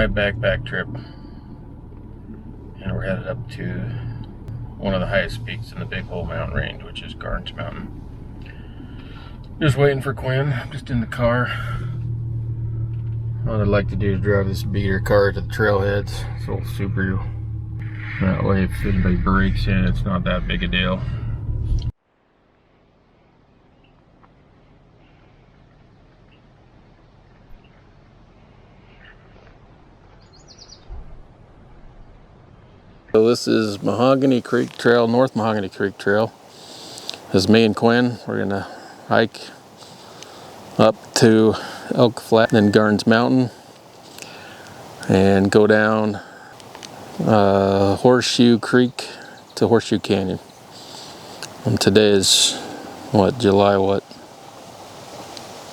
my backpack trip, and we're headed up to one of the highest peaks in the Bighole mountain range, which is Garn's Mountain. Just waiting for Quinn. I'm just in the car. What I'd like to do is drive this beater car to the Trailheads. It's a little Subaru. That way, if anybody breaks in, it's not that big a deal. So this is Mahogany Creek Trail, North Mahogany Creek Trail. This is me and Quinn. We're gonna hike up to Elk Flat, then Garn's Mountain, and go down Horseshoe Creek to Horseshoe Canyon. And today is what, July what?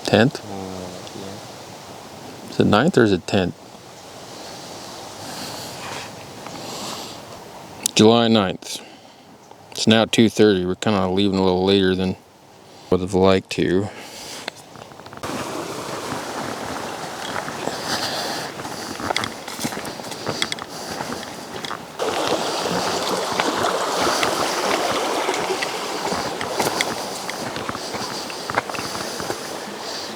10th? Yeah. Is it 9th or is it 10th? July 9th. It's now 2:30. We're kind of leaving a little later than would have liked to.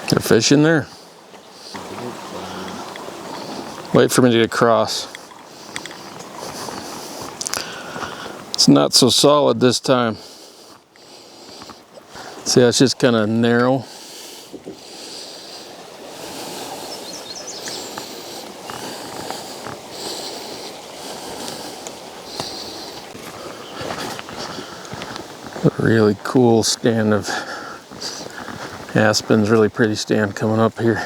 There fish in there? Wait for me to get across. It's not so solid this time. See, it's just kind of narrow. A really cool stand of aspens, really pretty stand coming up here.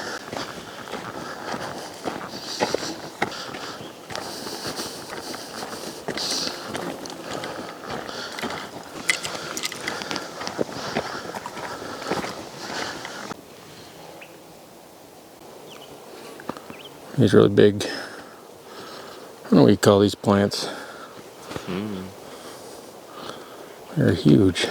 These really big, I don't know what you call these plants. They're huge.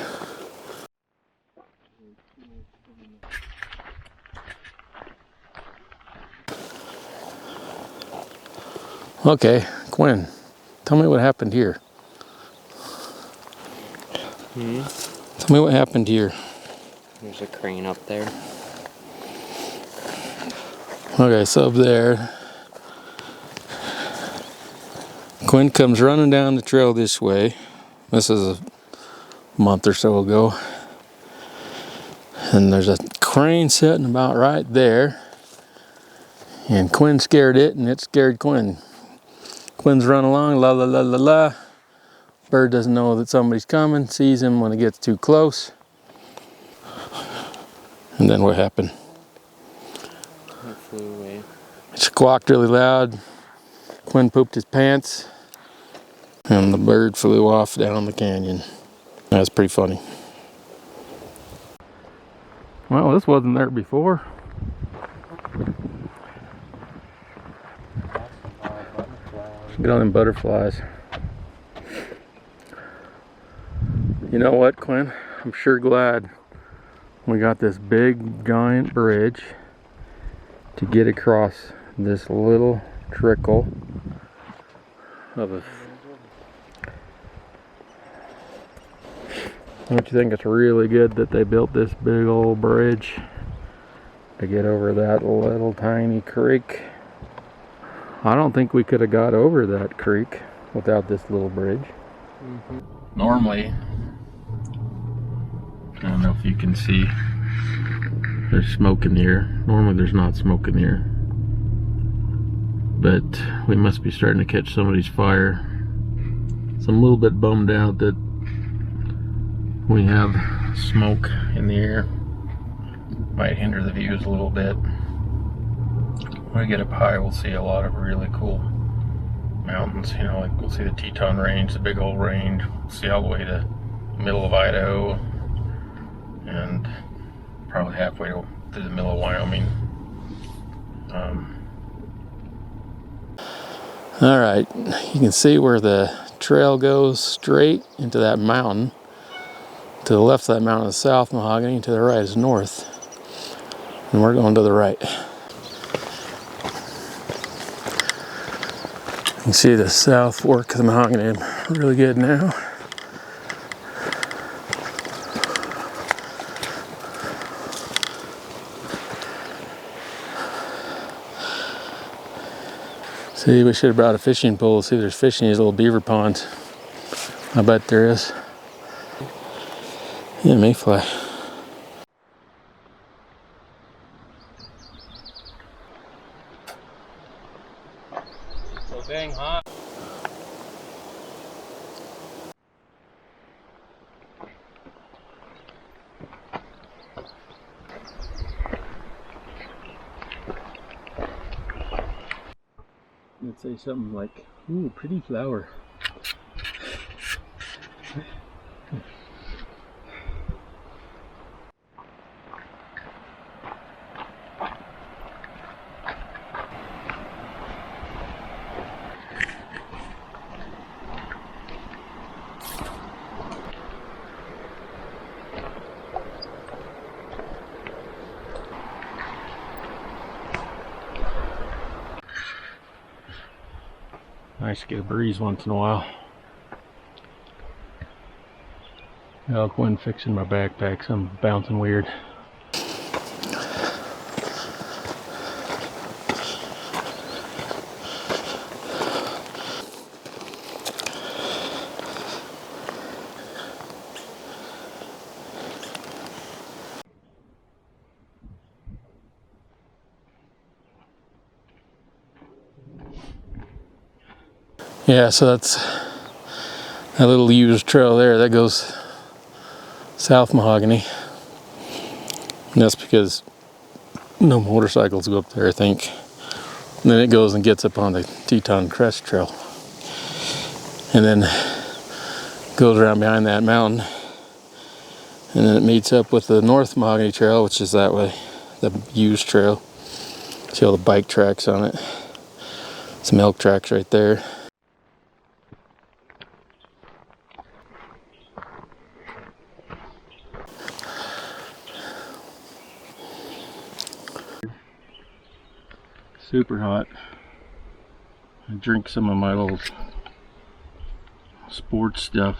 Okay, Quinn, tell me what happened here. Tell me what happened here. There's a crane up there. Okay, so up there, Quinn comes running down the trail this way. This is a month or so ago. And there's a crane sitting about right there. And Quinn scared it, and it scared Quinn. Quinn's running along, la la la la la. Bird doesn't know that somebody's coming, sees him when it gets too close. And then what happened? It flew away. It squawked really loud. Quinn pooped his pants. And the bird flew off down the canyon. That's pretty funny. Well, this wasn't there before. Get on them butterflies. You know what, Quinn? I'm sure glad we got this big giant bridge to get across this little trickle of a... Don't you think it's really good that they built this big old bridge to get over that little tiny creek? I don't think we could have got over that creek without this little bridge. Normally, I don't know if you can see, there's smoke in the air. Normally there's not smoke in the air. But we must be starting to catch somebody's fire. So I'm a little bit bummed out that we have smoke in the air. Might hinder the views a little bit. When we get up high, we'll see a lot of really cool mountains. You know, like we'll see the Teton Range, the Bighole Range. We'll see all the way to the middle of Idaho, and probably halfway to the middle of Wyoming. All right, you can see where the trail goes straight into that mountain. To the left of that mountain is South Mahogany, to the right is North. And we're going to the right. can see the south fork of the Mahogany really good now. See, we should have brought a fishing pole. See if there's fish in these little beaver ponds. I bet there is. Yeah, mayfly. So dang hot. I'd say something like, ooh, pretty flower. Nice to get a breeze once in a while. Oh, Quinn fixing my backpack. I'm bouncing weird. Yeah, so that's that little used trail there that goes south Mahogany. And that's because no motorcycles go up there, I think. And then it goes and gets up on the Teton Crest Trail. And then goes around behind that mountain. And then it meets up with the North Mahogany Trail, which is that way, the used trail. See all the bike tracks on it. Some elk tracks right there. Super hot. I drink some of my little sports stuff.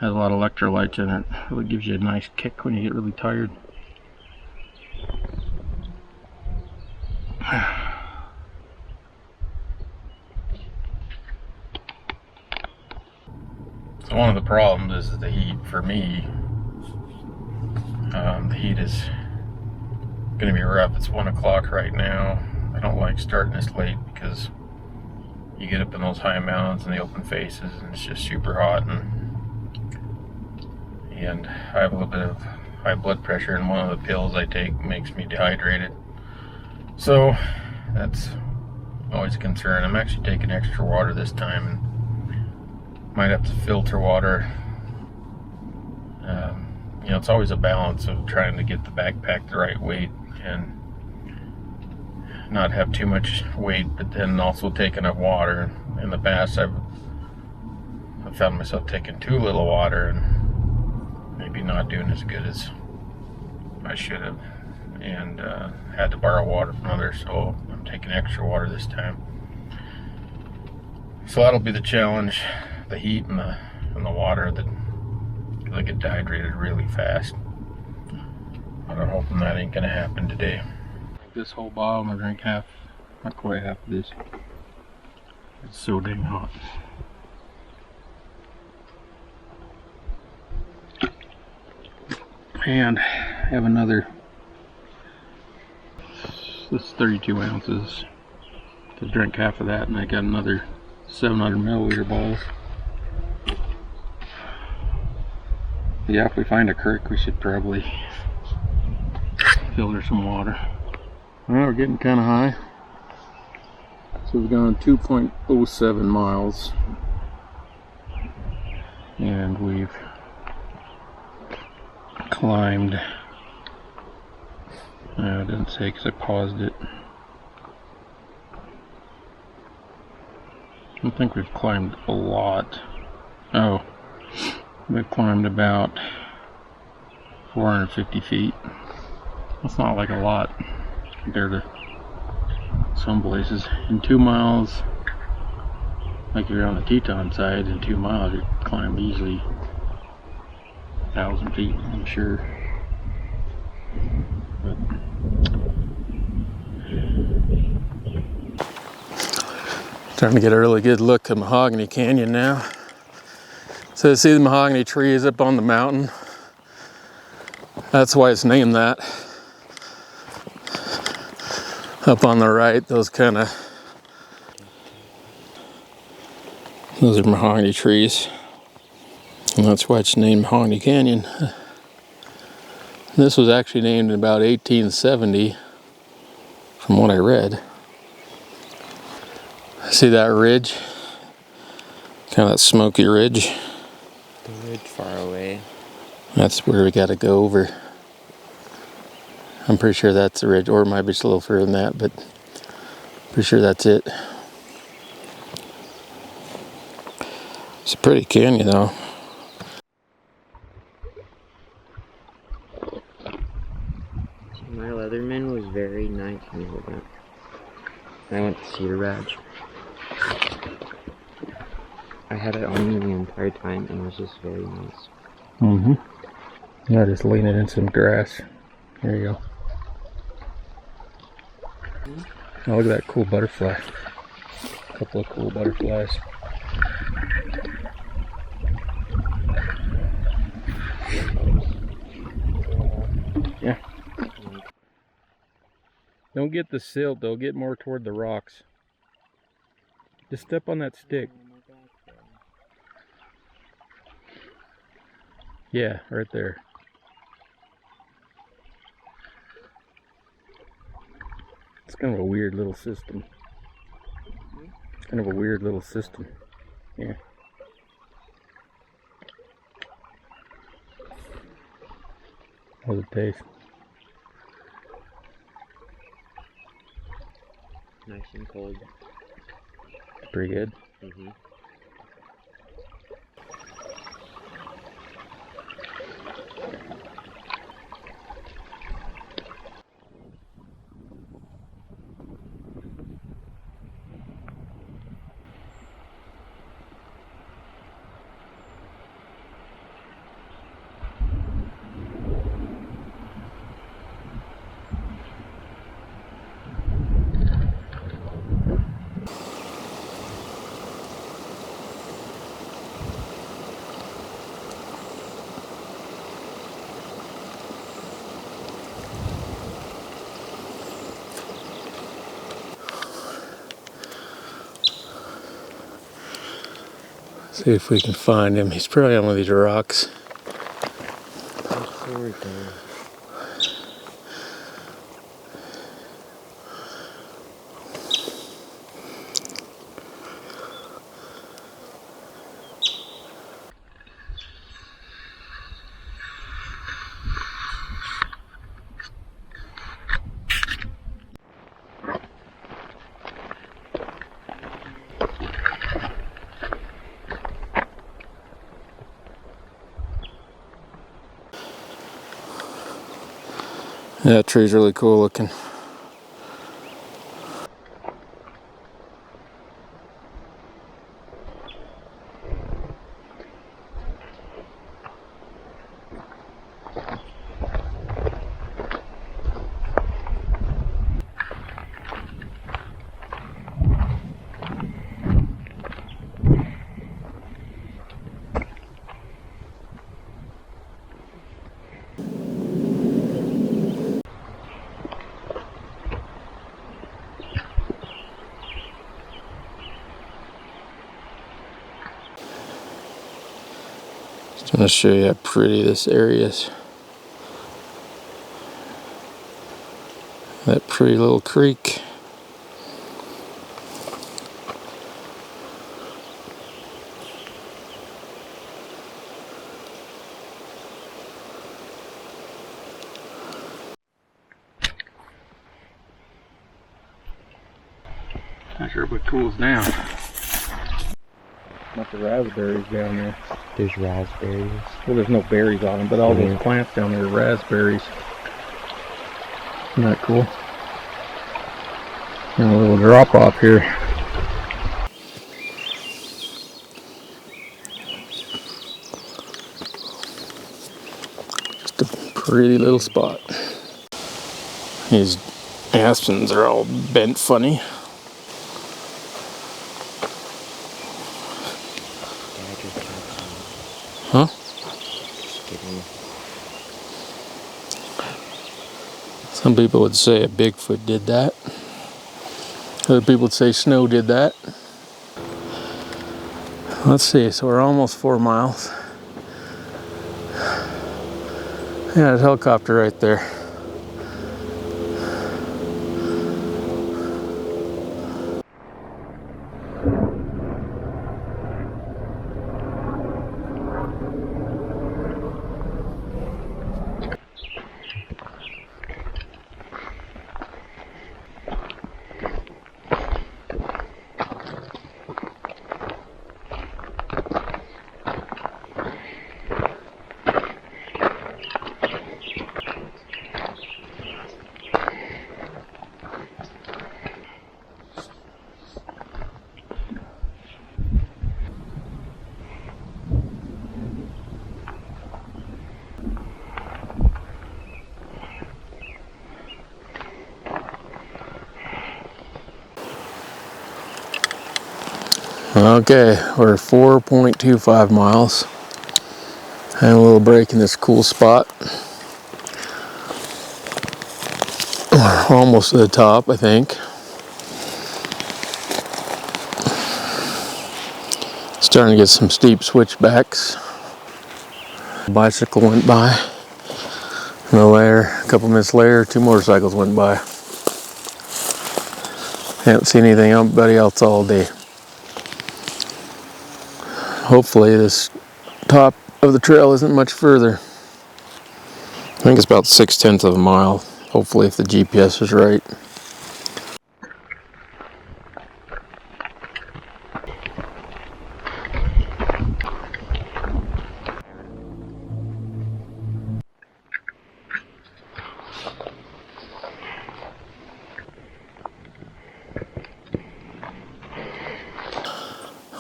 Has a lot of electrolytes in it. Really gives you a nice kick when you get really tired. So one of the problems is the heat for me. The heat is gonna be rough. It's 1 o'clock right now. I don't like starting this late because you get up in those high mountains and the open faces and it's just super hot, and I have a little bit of high blood pressure, and one of the pills I take makes me dehydrated. So that's always a concern. I'm actually taking extra water this time and might have to filter water. You know, it's always a balance of trying to get the backpack the right weight and not have too much weight, but then also take enough water. In the past, I've found myself taking too little water and maybe not doing as good as I should have, and had to borrow water from others, so I'm taking extra water this time. So that'll be the challenge, the heat and the water, that I get dehydrated really fast. But I'm hoping that ain't gonna happen today. This whole bottle, I drink half, not quite half of this. It's so dang hot. And I have another, this is 32 ounces. To drink half of that, and I got another 700 milliliter bottles. Yeah, if we find a creek, we should probably filter some water. Well, we're getting kind of high. So we've gone 2.07 miles. And we've climbed, I didn't say because I paused it. I don't think we've climbed a lot. Oh, we've climbed about 450 feet. That's not like a lot compared to some places. In 2 miles, Like you're on the Teton side in 2 miles, you climb easily 1,000 feet, I'm sure. But starting to get a really good look at Mahogany Canyon now. So you see the mahogany trees up on the mountain. That's why it's named that. Up on the right, those are mahogany trees. And that's why it's named Mahogany Canyon. This was actually named in about 1870, from what I read. See that ridge? Kind of that smoky ridge. The ridge far away. That's where we gotta go over. I'm pretty sure that's the ridge, or it might be just a little further than that, but pretty sure that's it. It's a pretty canyon though. My Leatherman was very nice when we went. I went to Cedar Ranch. I had it on me the entire time and it was just very nice. Mm-hmm. Now just lean it in some grass. There you go. Oh, look at that cool butterfly. A couple of cool butterflies. Yeah. Don't get the silt though, get more toward the rocks. Just step on that stick. Yeah, right there. It's kind of a weird little system. It's kind of a weird little system. Yeah. How's it taste? Nice and cold. Pretty good. Mm-hmm. See if we can find him. He's probably on one of these rocks. Yeah, that tree's really cool looking. Just want to show you how pretty this area is. That pretty little creek. Not sure what cools down. Not the raspberries down there. There's raspberries. Well, there's no berries on them, but all those plants down there are raspberries. Isn't that cool? And a little drop off here. Pretty little spot. These aspens are all bent funny. Huh? Some people would say a Bigfoot did that. Other people would say snow did that. Let's see, so we're almost 4 miles. Yeah, there's a helicopter right there. Okay, we're 4.25 miles. And a little break in this cool spot. We're almost to the top, I think. Starting to get some steep switchbacks. A bicycle went by. And a couple minutes later, 2 motorcycles went by. Haven't seen anybody else all day. Hopefully this top of the trail isn't much further. I think it's about 6/10 of a mile. Hopefully if the GPS is right.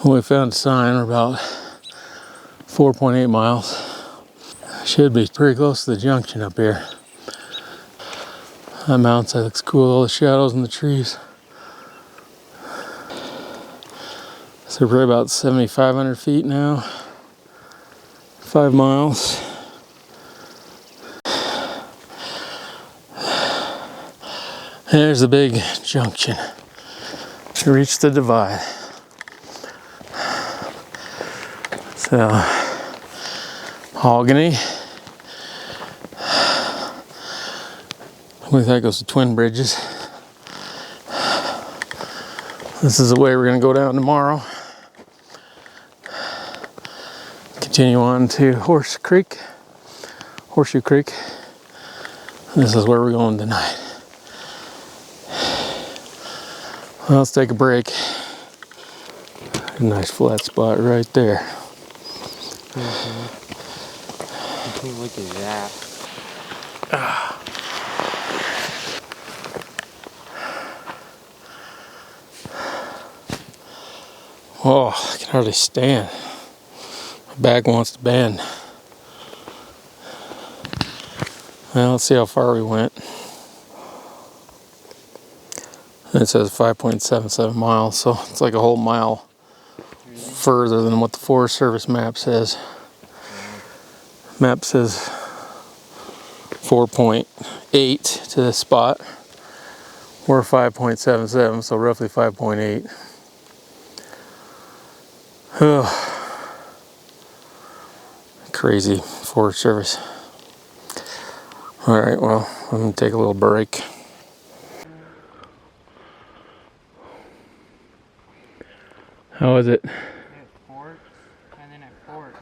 We found a sign. We're about 4.8 miles. Should be pretty close to the junction up here. That mountainside looks cool, all the shadows in the trees. So we're probably about 7,500 feet now. 5 miles. There's the big junction. We reached the divide. So, Mahogany. I believe that goes to Twin Bridges. This is the way we're going to go down tomorrow. Continue on to Horseshoe Creek. This is where we're going tonight. Well, let's take a break. A nice flat spot right there. Look at that. Oh, I can hardly stand. My back wants to bend. Well, let's see how far we went. It says 5.77 miles, so it's like a whole mile further than what the Forest Service map says. Map says 4.8 to this spot. We're 5.77, so roughly 5.8. Crazy Forest Service. Alright, well, I'm going to take a little break. How is it? At Fort, and then at Fort.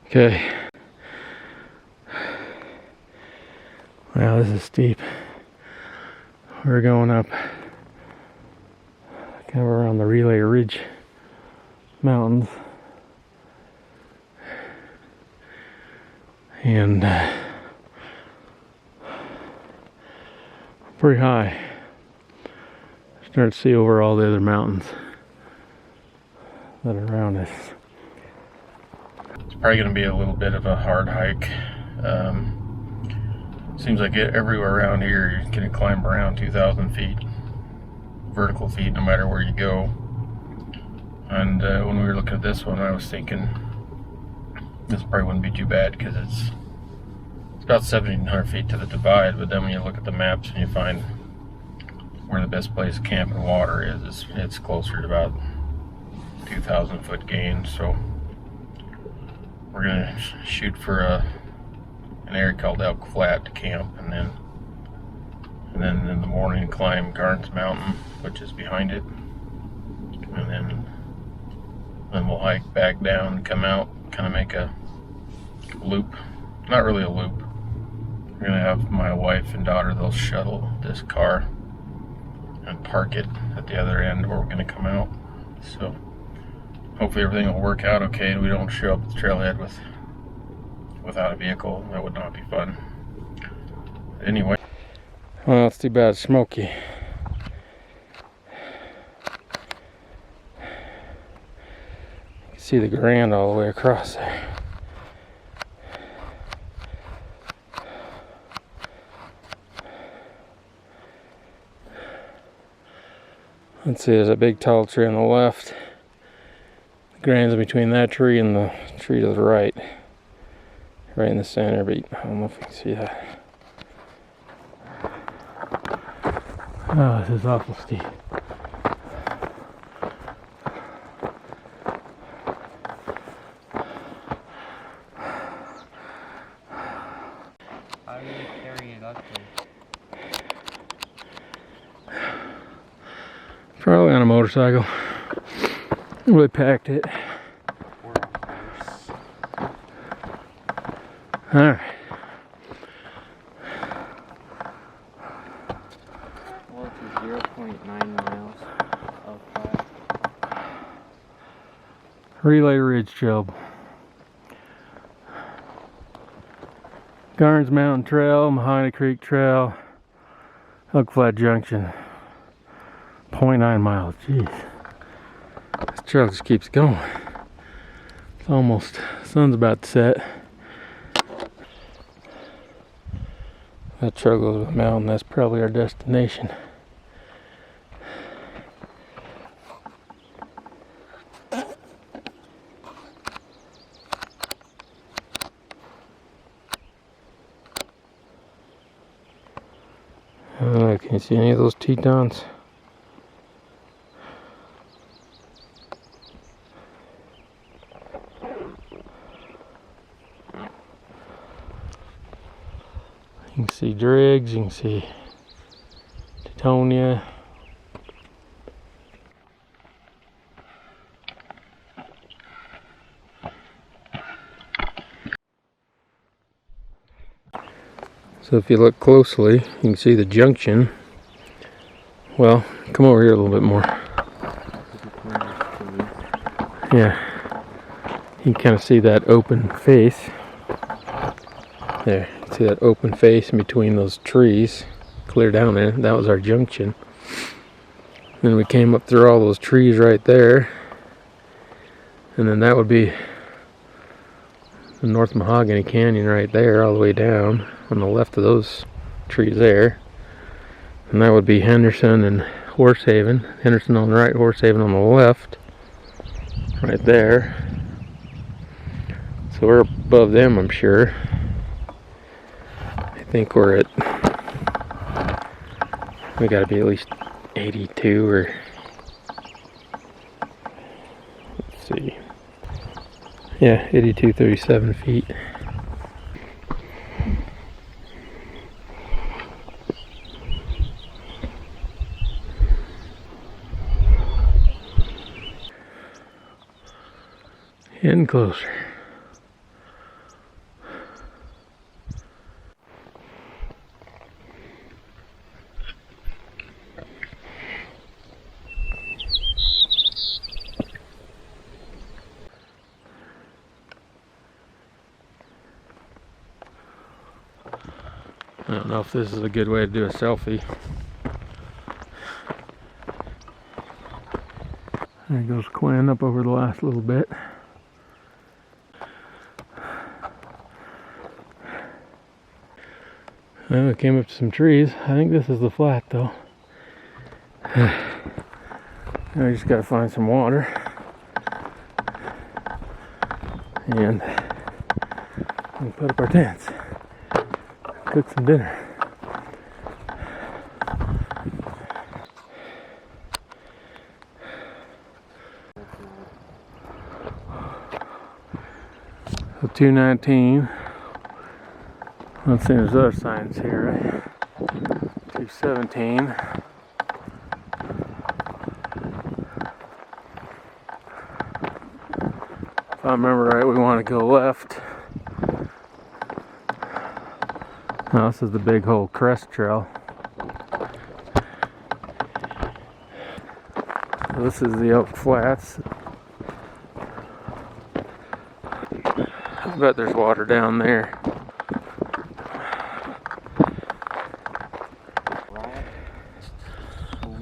Okay. Wow, this is steep. We're going up kind of around the Relay Ridge Mountains. And pretty high. Start to see over all the other mountains that are around us. It's probably going to be a little bit of a hard hike. Seems like everywhere around here you can climb around 2,000 feet, vertical feet, no matter where you go. And when we were looking at this one, I was thinking this probably wouldn't be too bad because it's about 1,700 feet to the divide. But then when you look at the maps and you find where the best place to camp and water is, it's closer to about 2,000 foot gain. So we're gonna shoot for an area called Elk Flat to camp, and then in the morning climb Garn's Mountain, which is behind it, and then we'll hike back down, come out, kind of make a loop. Not really a loop. We're gonna have my wife and daughter, they'll shuttle this car and park it at the other end where we're gonna come out. So hopefully everything will work out okay and we don't show up at the trailhead without a vehicle. That would not be fun. Anyway. Well, it's too bad it's smoky. You can see the Grand all the way across there. Let's see, there's a big tall tree on the left. The Grand's between that tree and the tree to the right. Right in the center, but I don't know if you can see that. Oh, this is awful steep. How are you carrying it up there? Probably on a motorcycle. Really packed it. Alright. Well, it's 0.9 miles of flat. Relay Ridge Trail. Garn's Mountain Trail, Mahogany Creek Trail, Elk Flat Junction. 0.9 miles. Jeez. This trail just keeps going. It's almost, the sun's about to set. That trail goes to the mountain. That's probably our destination. Can you see any of those Tetons? You can see Driggs, you can see Tetonia. So if you look closely, you can see the junction. Well, come over here a little bit more. Yeah, you can kind of see that open face. There, you see that open face in between those trees, clear down there. That was our junction. Then we came up through all those trees right there, and then that would be the North Mahogany Canyon right there, all the way down on the left of those trees there. And that would be Henderson and Horsehaven. Henderson on the right, Horsehaven on the left, right there. So we're above them, I'm sure. I think we're at, we gotta be at least 82 or, let's see, yeah, 82, 37 feet. Getting closer. I don't know if this is a good way to do a selfie. There goes Quinn up over the last little bit. Well, we came up to some trees. I think this is the flat though. Now we just gotta find some water. And put up our tents. Cook some dinner. So 219. Let's see, there's other signs here, right? 217. If I remember right, we want to go left. Now, this is the Bighole Crest Trail. So this is the Oak Flats. I bet there's water down there.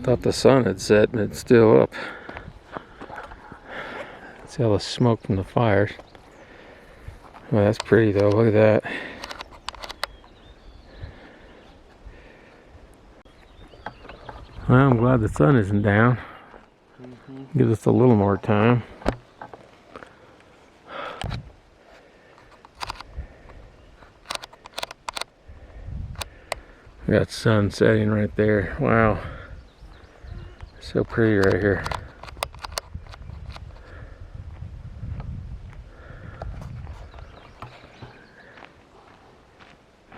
Thought the sun had set and it's still up. See all the smoke from the fires. Well, that's pretty though, look at that. Well, I'm glad the sun isn't down. Gives us a little more time. We got sun setting right there. Wow. So pretty right here.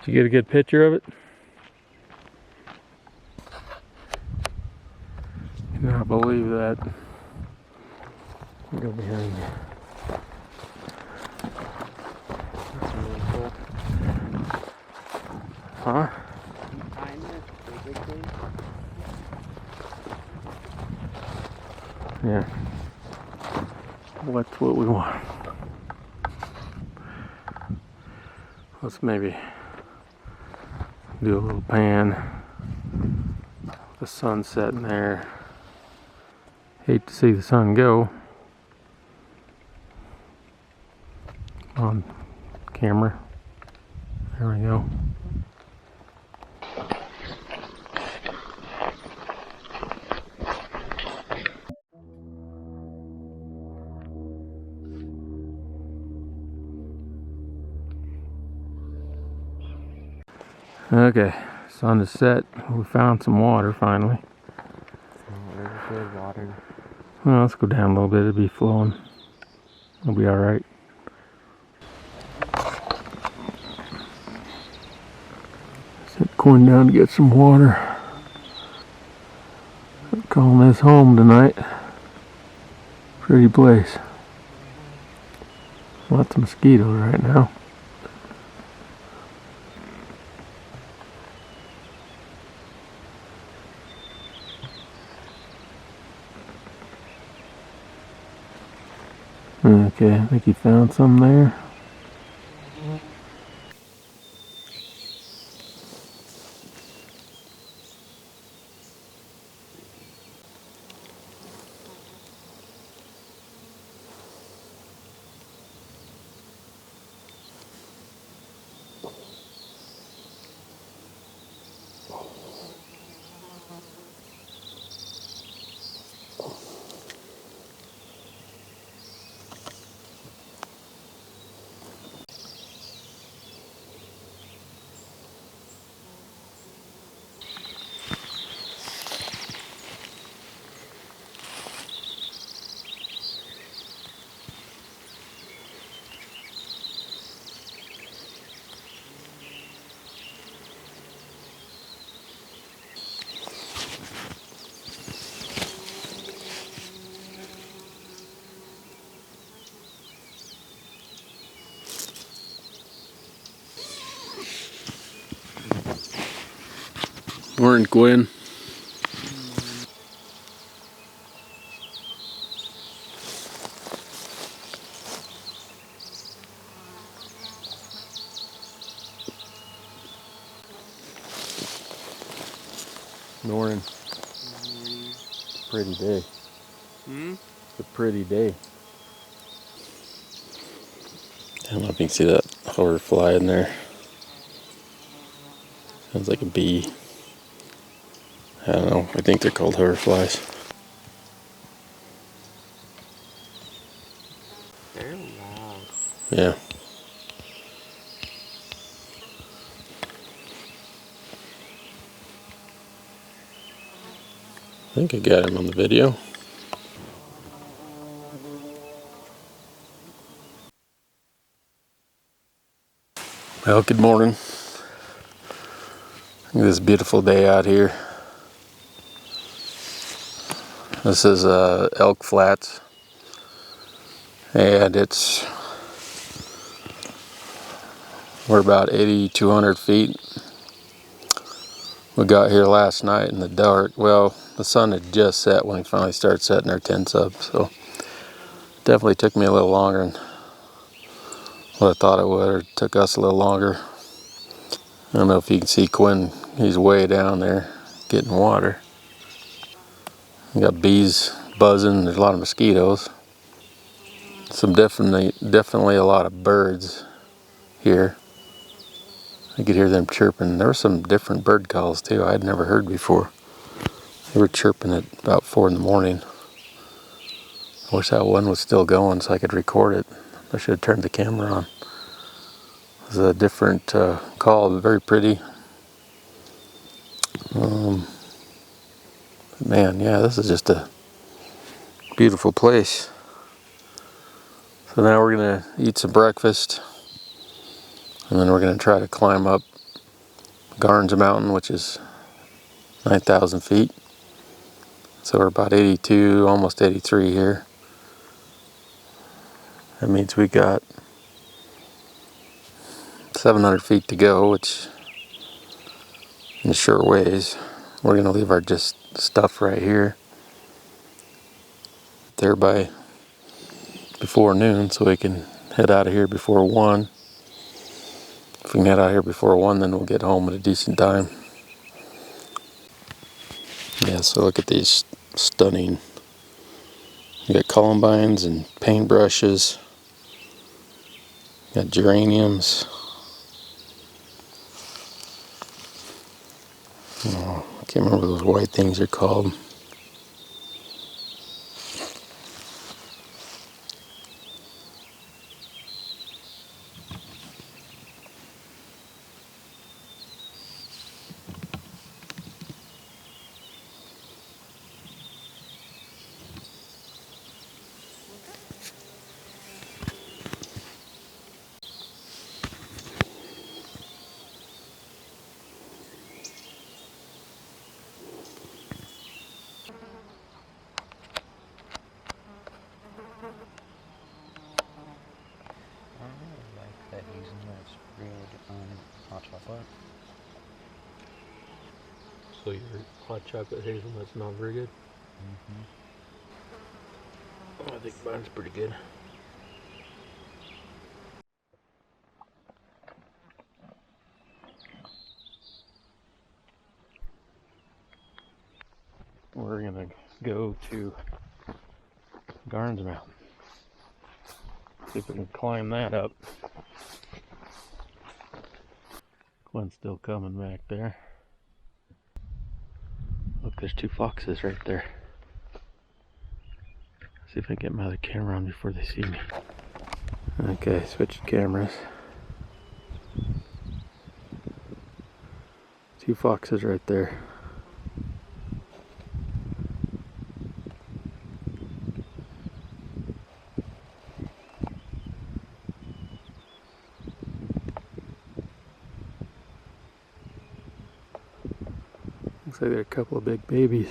Did you get a good picture of it? I cannot believe that. I'll go behind you. That's really cool. Huh? Yeah. What's what we want? Let's maybe do a little pan. The sun setting there. Hate to see the sun go on camera. There we go. Okay, sun is set. We found some water finally. There's good water. Well, let's go down a little bit. It'll be flowing. It'll be all right. Sent Quinn down to get some water. I'm calling this home tonight. Pretty place. Lots of mosquitoes right now. Okay, I think he found some there. Morning, Quinn. Morning. It's a pretty day. It's a pretty day. I don't know if you can see that hover fly in there. Sounds like a bee. I don't know. I think they're called hoverflies. They're loud. Yeah. I think I got him on the video. Well, good morning. Look at this beautiful day out here. This is Elk Flats, and we're about 8,200 feet. We got here last night in the dark. Well, the sun had just set when we finally started setting our tents up, so definitely took me a little longer than what I thought it would, or it took us a little longer. I don't know if you can see Quinn. He's way down there getting water. We got bees buzzing. There's a lot of mosquitoes. Some definitely a lot of birds here. I could hear them chirping. There were some different bird calls too I had never heard before. They were chirping at about 4 in the morning. I wish that one was still going so I could record it. I should have turned the camera on. It was a different call, very pretty. Man, yeah, this is just a beautiful place. So now we're gonna eat some breakfast, and then we're gonna try to climb up Garn's mountain, which is 9,000 feet. So we're about 82, almost 83 here. That means we got 700 feet to go, which in a short ways. We're gonna leave our just stuff right here, there by before noon, so we can head out of here before 1. If we can head out of here before 1, then we'll get home at a decent time. Yeah, so look at these stunning. You got columbines and paintbrushes. You got geraniums. Oh, I can't remember what those white things are called. I really like that hazelnut's brewed hot chocolate. So your hot chocolate hazelnut's not very good? I think mine's pretty good. We're gonna go to Garn's Mountain. See if we can climb that up. Quinn's still coming back there. Look, there's 2 foxes right there. See if I can get my other camera on before they see me. Okay, switching cameras. 2 foxes right there. Looks like there are a couple of big babies.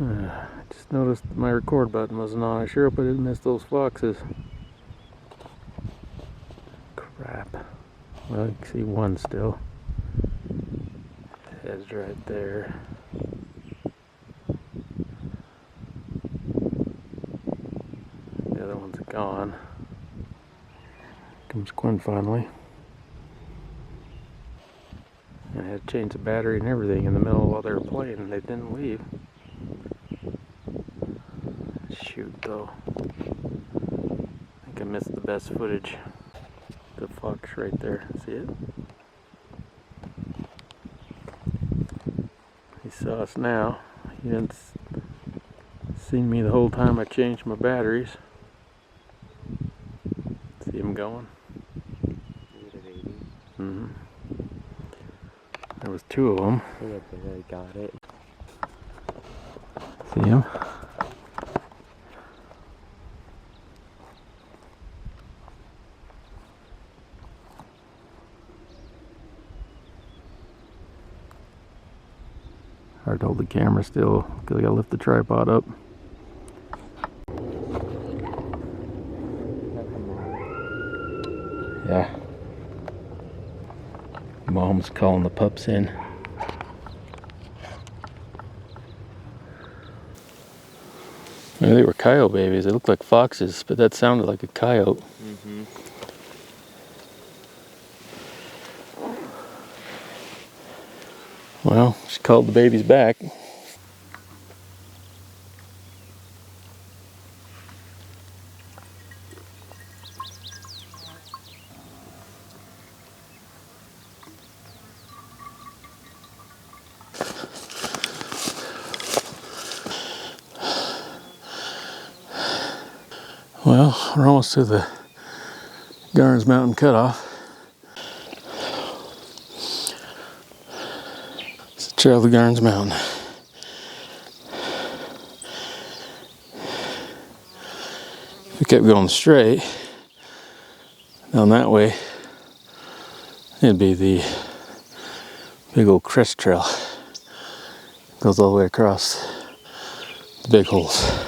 I just noticed my record button wasn't on. I sure hope I didn't miss those foxes. Crap. Well, you can see one still. Head's right there. The other one's gone. Comes Quinn finally. I had to change the battery and everything in the middle while they were playing, and they didn't leave. shoot though. I think I missed the best footage. The fox right there, see it? He saw us now. He didn't see me the whole time I changed my batteries. See him going? Mm-hmm. There was two of them. I got it. See him? Hard to hold the camera still because I gotta lift the tripod up. Yeah. Mom's calling the pups in. Maybe they were coyote babies. They looked like foxes, but that sounded like a coyote. Mm-hmm. Well, she called the babies back. Well, we're almost to the Garn's Mountain cutoff. It's the trail of the Garn's Mountain. If we kept going straight down that way, it'd be the Bighole crest trail. Goes all the way across the Bigholes.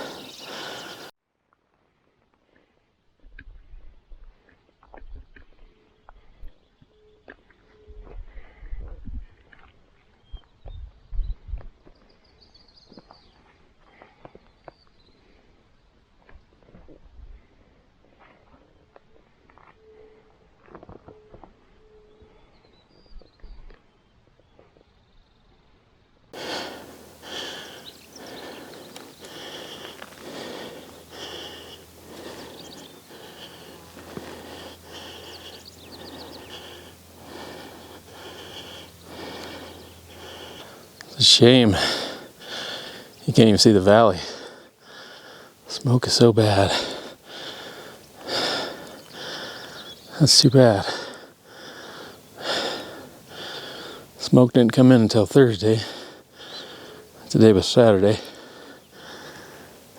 It's a shame. You can't even see the valley. Smoke is so bad. That's too bad. Smoke didn't come in until Thursday. Today was Saturday.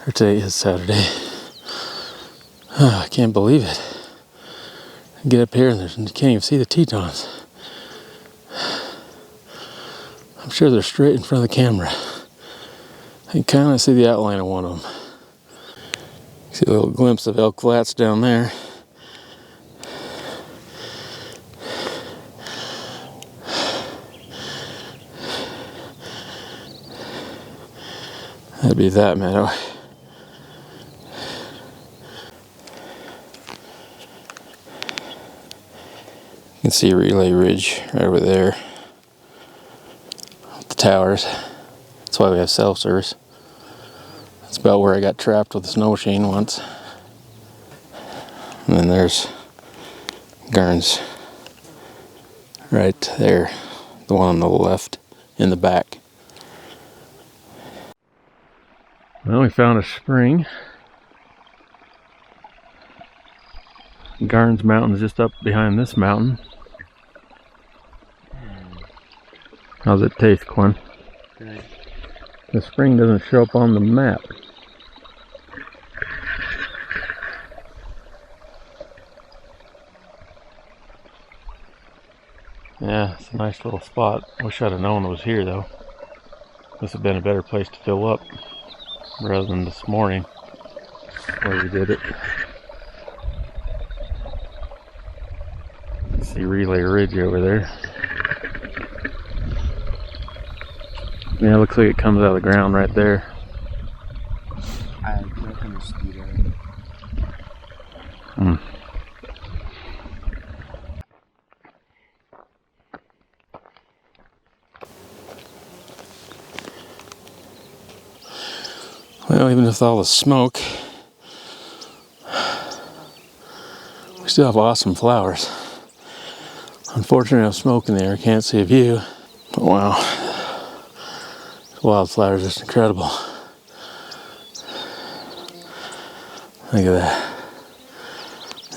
Or today is Saturday. Oh, I can't believe it. Get up here and you can't even see the Tetons. I'm sure they're straight in front of the camera. I can kind of see the outline of one of them. See a little glimpse of Elk Flats down there. That'd be that meadow. You can see Relay Ridge right over there. The towers. That's why we have cell service. That's about where I got trapped with a snow machine once. And then there's Garn's right there. The one on the left in the back. Well, we found a spring. Garn's Mountain's just up behind this mountain. How's it taste, Quinn? Good. The spring doesn't show up on the map. Yeah, it's a nice little spot. Wish I'd have known it was here though. This would have been a better place to fill up rather than this morning where we did it. See Relay Ridge over there. Yeah, it looks like it comes out of the ground right there. I like a mosquito. Well, even with all the smoke, still have awesome flowers. Unfortunately, I'm smoke in the air, can't see a view. But wow, wildflowers are just incredible. Look at that.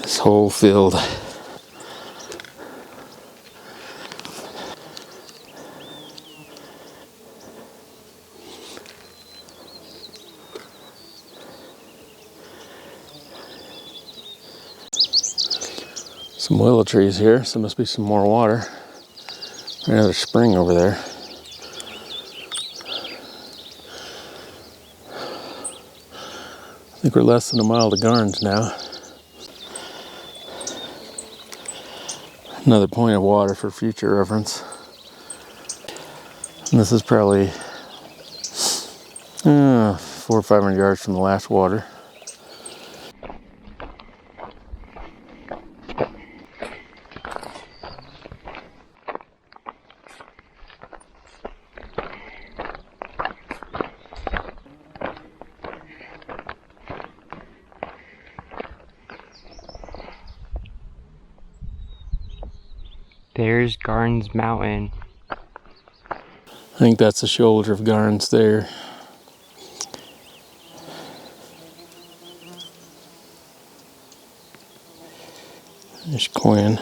This whole field. Some willow trees here, so must be some more water. Another spring over there. I think we're less than a mile to Garns now. Another point of water for future reference. And this is probably 400 or 500 yards from the last water. There's Garn's Mountain. I think that's the shoulder of Garns there. There's Quinn.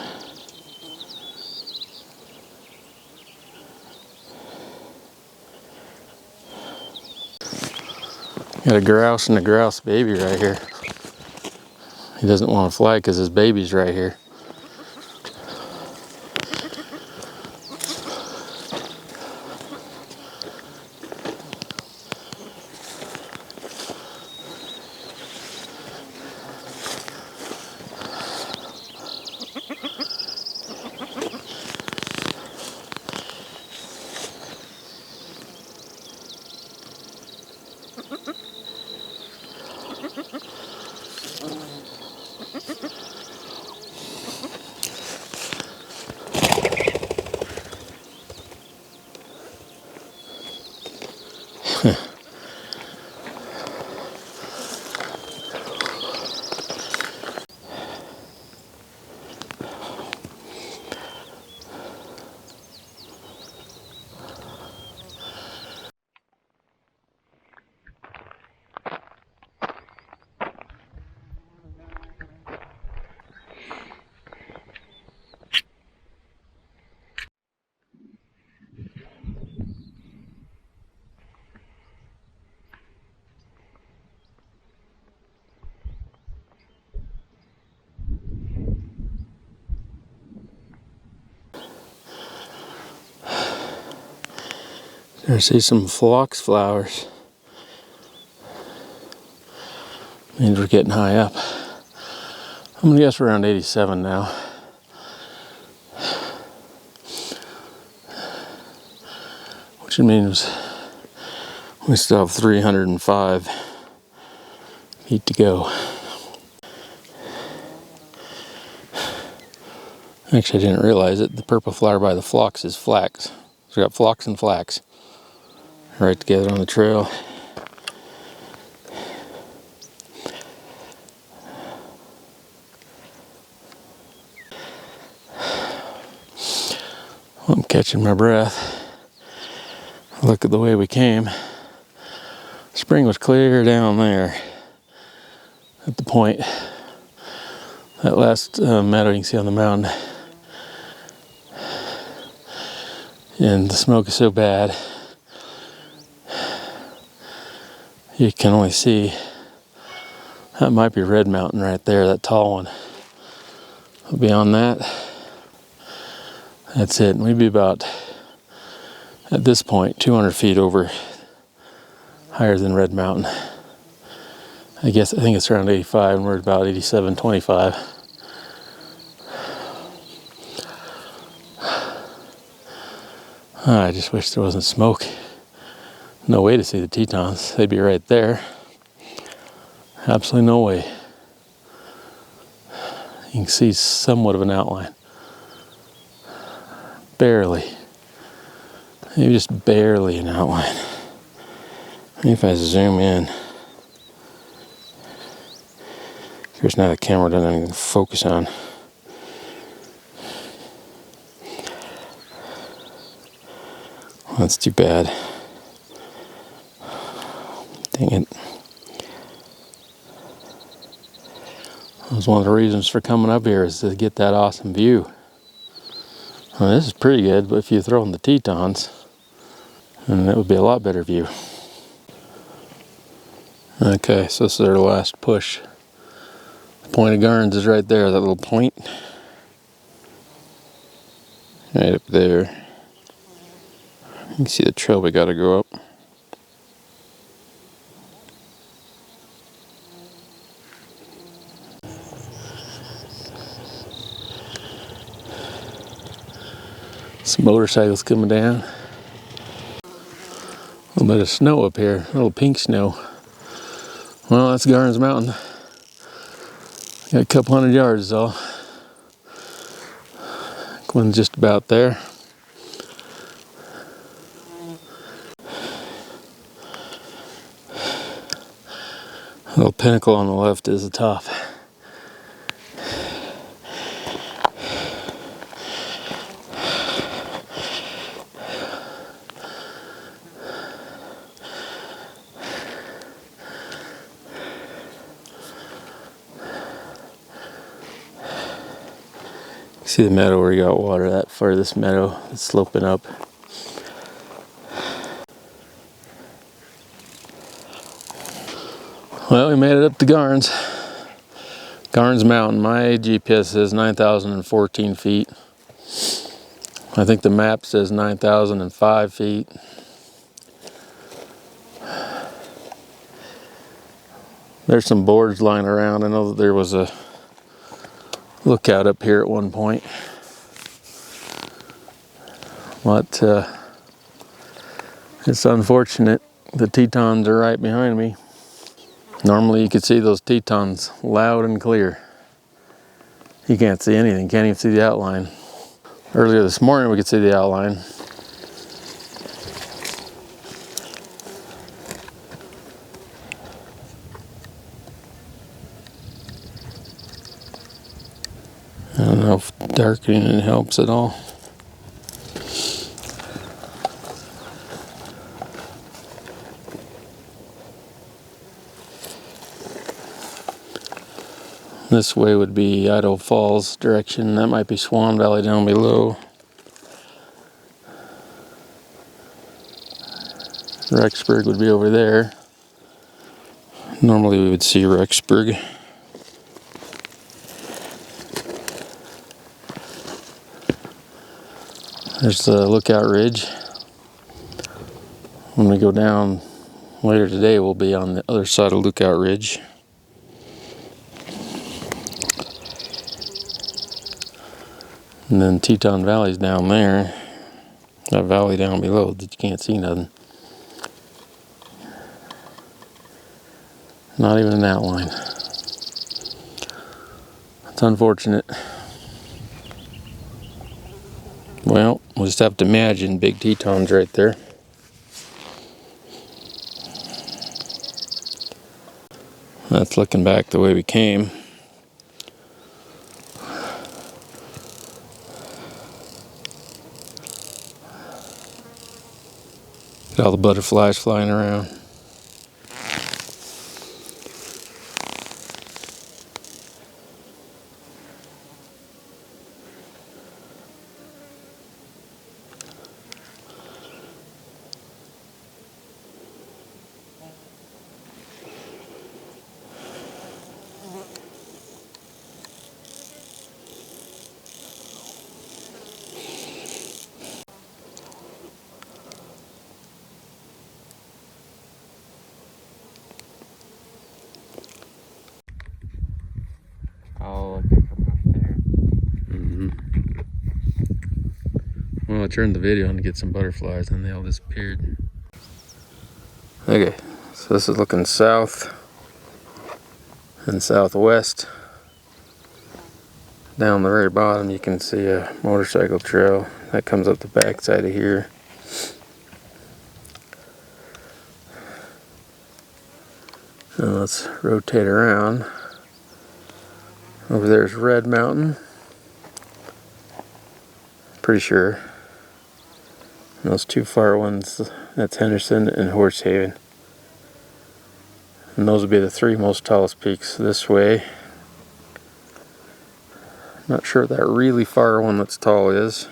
Got a grouse and a grouse baby right here. He doesn't want to fly because his baby's right here. There, see some phlox flowers. Means we're getting high up. I'm gonna guess we're around 87 now. Which means we still have 305 feet to go. Actually, I didn't realize it. The purple flower by the phlox is flax. So we got phlox and flax right together on the trail. I'm catching my breath. Look at the way we came. Spring was clear down there at the point. That last meadow you can see on the mountain. And the smoke is so bad, you can only see, that might be Red Mountain right there, that tall one. But beyond that, that's it. And we'd be about, at this point, 200 feet over, higher than Red Mountain. I think it's around 85 and we're about 87.25. I just wish there wasn't smoke. No way to see the Tetons. They'd be right there. Absolutely no way. You can see somewhat of an outline. Barely. Maybe just barely an outline. Maybe if I zoom in. Here's now the camera doesn't have anything to focus on. Well, that's too bad. Dang it. That was one of the reasons for coming up here, is to get that awesome view. Well, this is pretty good, but if you throw in the Tetons, then it would be a lot better view. Okay, so this is our last push. The point of Garns is right there, that little point. Right up there. You can see the trail we gotta go up. Some motorcycles coming down. A little bit of snow up here, a little pink snow. Well, that's Garns Mountain. Got a couple hundred yards is all. Quinn's just about there. A little pinnacle on the left is the top. See the meadow where you got water, that furthest meadow is sloping up. Well, we made it up to Garns. Garns Mountain. My GPS says 9,014 feet. I think the map says 9,005 feet. There's some boards lying around. I know that there was a lookout up here at one point, but it's unfortunate the Tetons are right behind me. Normally you could see those Tetons loud and clear. You can't see anything, can't even see the outline. Earlier this morning we could see the outline. I don't know if darkening it helps at all. This way would be Idaho Falls direction. That might be Swan Valley down below. Rexburg would be over there. Normally we would see Rexburg. There's the Lookout Ridge. When we go down later today, we'll be on the other side of Lookout Ridge. And then Teton Valley's down there. That valley down below that you can't see nothing. Not even an outline. It's unfortunate. Well, we'll just have to imagine big Tetons right there. That's looking back the way we came. Got all the butterflies flying around. Oh, look, they're coming up there. Well, I turned the video on to get some butterflies and they all disappeared. Okay, so this is looking south and southwest. Down the very bottom you can see a motorcycle trail that comes up the backside of here. And let's rotate around. Over there's Red Mountain. Pretty sure. And those two far ones, that's Henderson and Horseshoe. And those would be the three most tallest peaks this way. Not sure what that really far one that's tall is.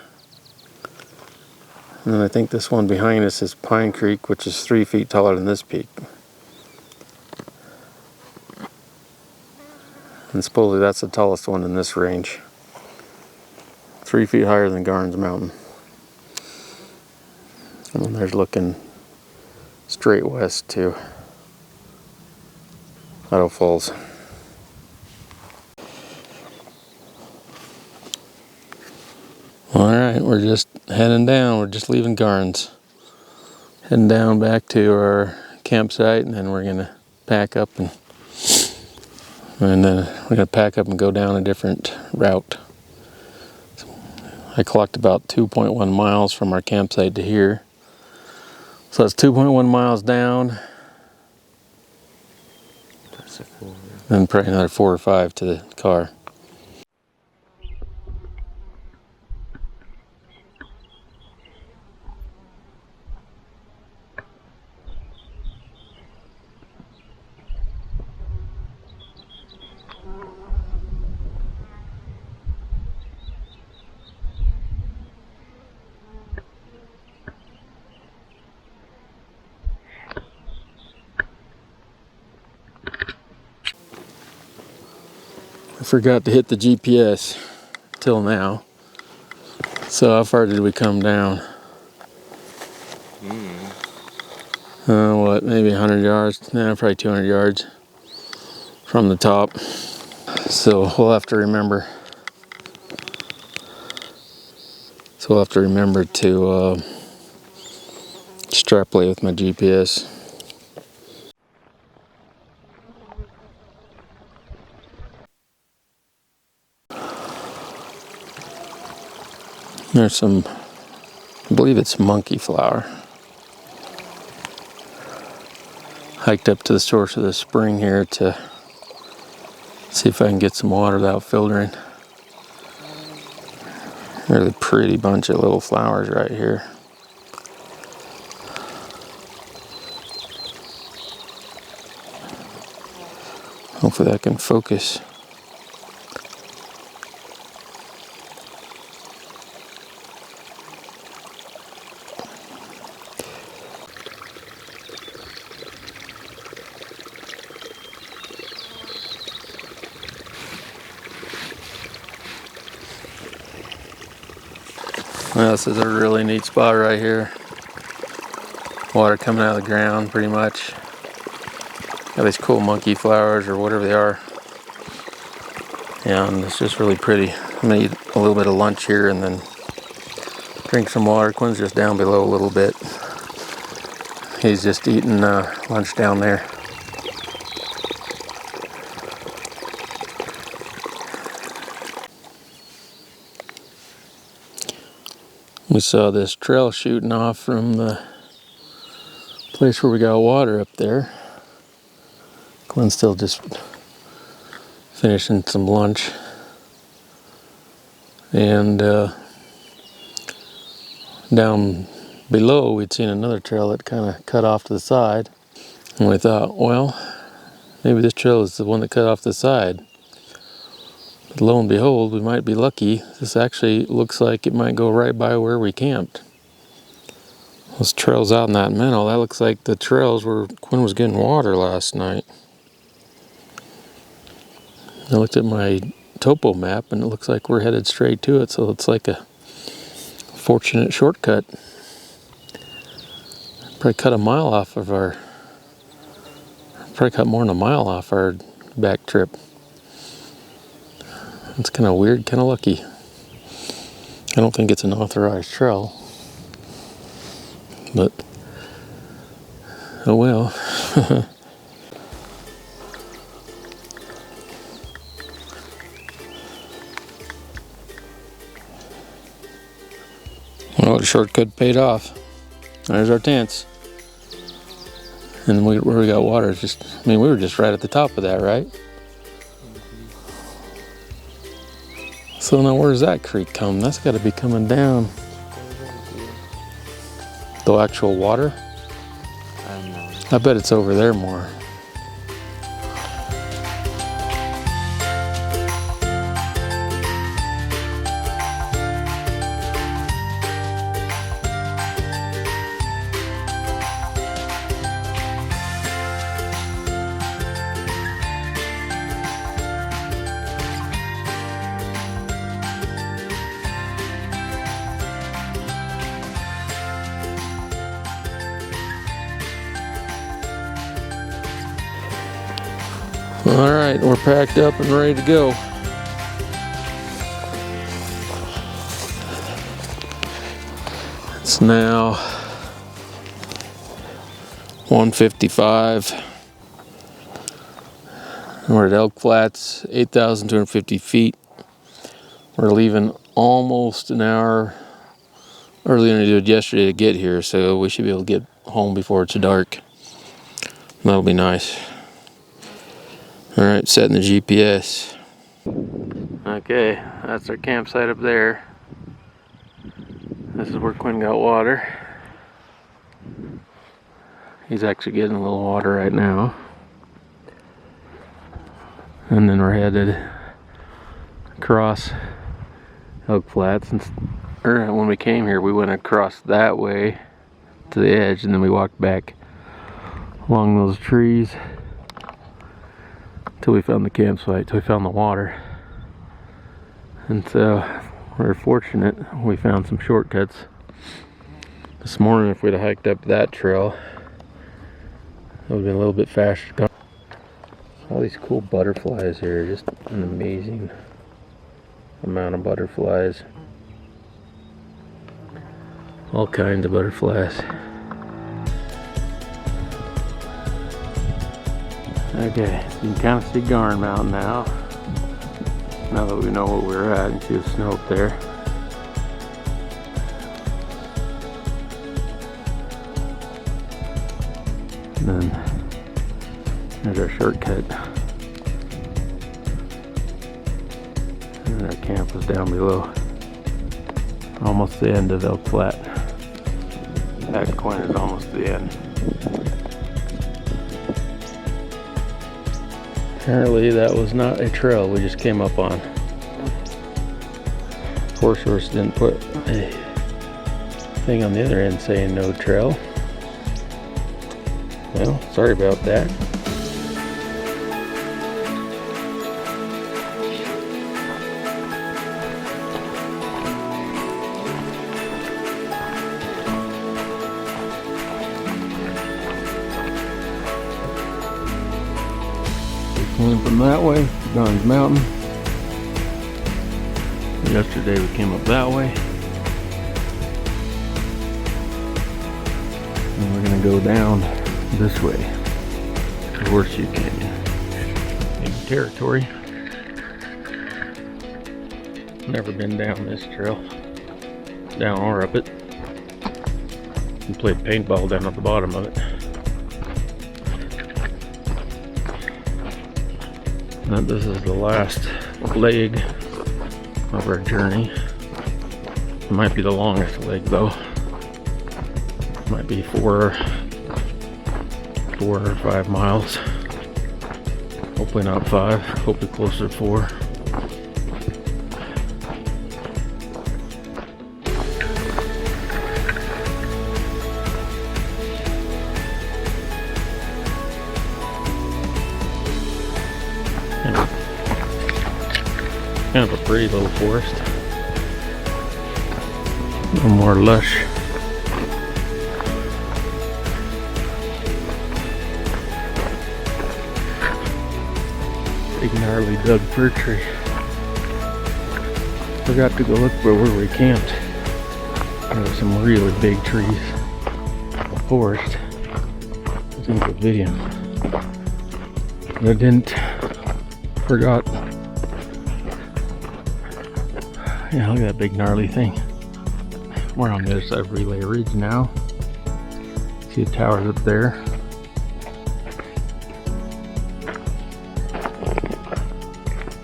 And then I think this one behind us is Pine Creek, which is 3 feet taller than this peak. And supposedly that's the tallest one in this range. 3 feet higher than Garn's Mountain. And then there's looking straight west to Idaho Falls. Alright, we're just heading down. We're just leaving Garn's. Heading down back to our campsite, and then we're going to pack up and then we're going to pack up and go down a different route. I clocked about 2.1 miles from our campsite to here. So that's 2.1 miles down. That's a 4. Then probably another 4 or 5 to the car. I forgot to hit the GPS till now. So how far did we come down? What, maybe 100 yards? No, probably 200 yards from the top. So we'll have to remember. To extrapolate with my GPS. There's some, I believe it's monkey flower. Hiked up to the source of the spring here to see if I can get some water without filtering. Really pretty bunch of little flowers right here. Hopefully that can focus. Well, this is a really neat spot right here. Water coming out of the ground pretty much. Got these cool monkey flowers or whatever they are. And it's just really pretty. I'm gonna eat a little bit of lunch here and then drink some water. Quinn's just down below a little bit. He's just eating lunch down there. We saw this trail shooting off from the place where we got water up there. Quinn's still just finishing some lunch. And down below we'd seen another trail that kind of cut off to the side. And we thought, well, maybe this trail is the one that cut off the side. But lo and behold, we might be lucky. This actually looks like it might go right by where we camped. Those trails out in that meadow, that looks like the trails where Quinn was getting water last night. I looked at my topo map and it looks like we're headed straight to it, so it's like a fortunate shortcut. Probably cut more than a mile off our back trip. It's kind of weird, kind of lucky. I don't think it's an authorized trail, but oh well. Well, the shortcut paid off. There's our tents. And where we got water, we were just right at the top of that, right? So now where's that creek come? That's got to be coming down. The actual water? I don't know. I bet it's over there more. All right, we're packed up and ready to go. It's now 1:55. We're at Elk Flats, 8,250 feet. We're leaving almost an hour earlier than we did yesterday to get here, so we should be able to get home before it's dark. That'll be nice. All right, setting the GPS. Okay, that's our campsite up there. This is where Quinn got water. He's actually getting a little water right now. And then we're headed across Elk Flats. Or when we came here, we went across that way to the edge, and then we walked back along those trees till we found the campsite, till we found the water. And so we're fortunate we found some shortcuts. This morning, if we'd have hiked up that trail, it would have been a little bit faster. All these cool butterflies here, just an amazing amount of butterflies. All kinds of butterflies. Okay, so you can kind of see Garn Mountain now. Now that we know what we're at, and see the snow up there. And then there's our shortcut. And then our camp was down below. Almost the end of Elk Flat. That Quinn is almost the end. Apparently that was not a trail we just came up on. Forest Service didn't put a thing on the other end saying no trail. Well, sorry about that. Came from that way, Garn's Mountain. Yesterday we came up that way. And we're gonna go down this way to Horseshoe Canyon. In territory. Never been down this trail. Down or up it. We played paintball down at the bottom of it. And this is the last leg of our journey. It might be the longest leg though. It might be 4 or 5 miles. Hopefully not 5, hopefully closer to 4. Kind of a pretty little forest. A little more lush. Big gnarly Doug fir tree. Forgot to go look for where we camped. There were some really big trees. The forest. It's in the video. I didn't. Forgot. Yeah, look at that big gnarly thing. We're on the other side of Relay Ridge now. See the towers up there.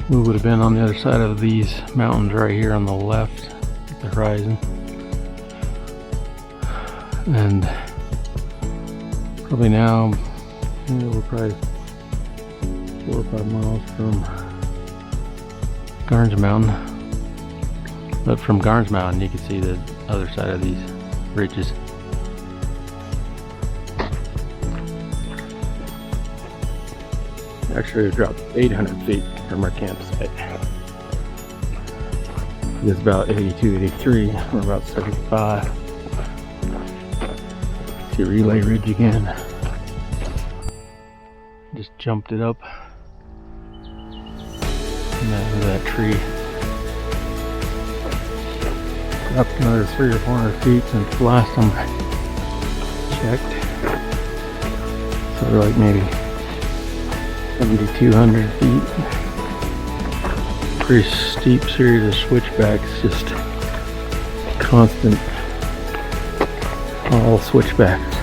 We would have been on the other side of these mountains right here on the left at the horizon. And probably now, we're probably 4 or 5 miles from Garn's Mountain. But from Garn's Mountain, you can see the other side of these ridges. Actually, we dropped 800 feet from our campsite. It's about 82, 83. We're about 75. See Relay Ridge again. Just jumped it up. And that tree. Up another 300 or 400 feet since the last time I checked. So we're like maybe 7,200 feet. Pretty steep series of switchbacks, just constant, all switchbacks.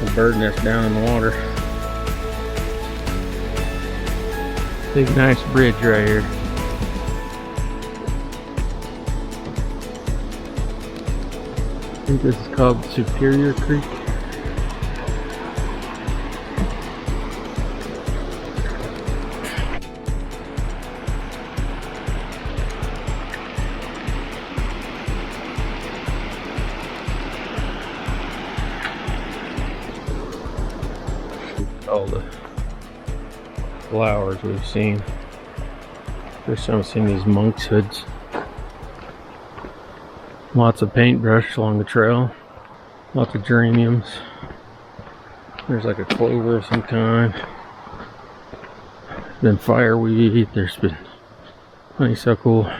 The bird nest down in the water. Big nice bridge right here. I think this is called Superior Creek. All the flowers we've seen. First time I've seen these monk's hoods. Lots of paintbrush along the trail. Lots of geraniums. There's like a clover of some kind. There's been fireweed. There's been honeysuckle.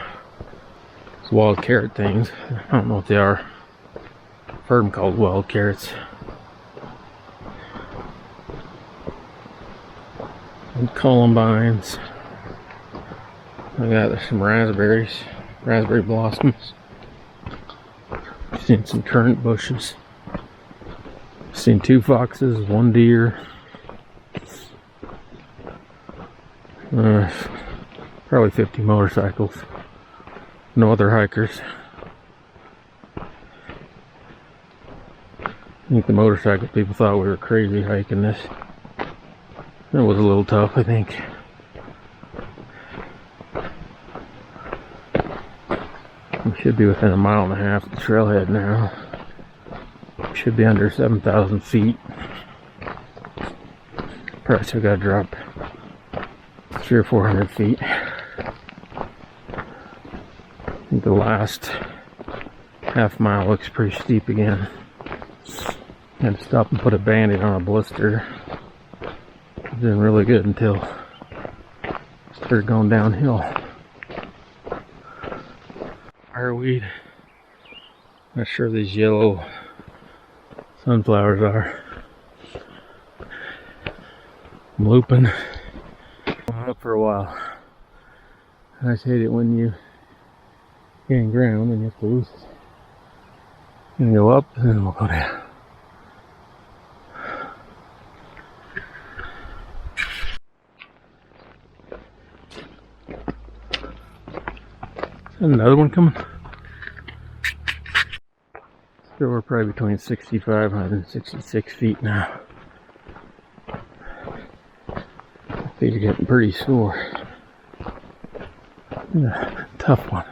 These wild carrot things. I don't know what they are. I've heard them called wild carrots. And columbines. I got some raspberries, raspberry blossoms. Seen some currant bushes. Seen 2 foxes, 1 deer. Probably 50 motorcycles. No other hikers. I think the motorcycle people thought we were crazy hiking this. It was a little tough, I think. We should be within 1.5 miles of the trailhead now. Should be under 7,000 feet. Probably still gotta drop 300 or 400 feet. I think the last half mile looks pretty steep again. Had to stop and put a band-aid on a blister. Doing really good until it started going downhill. Fireweed. Not sure these yellow sunflowers are. I'm looping. I'm up for a while. I just hate it when you gain ground and you have to lose it. I'm gonna go up and then we'll go down. Another one coming. So we're probably between 6,500 and 66 feet now. These are getting pretty sore. Yeah, tough one.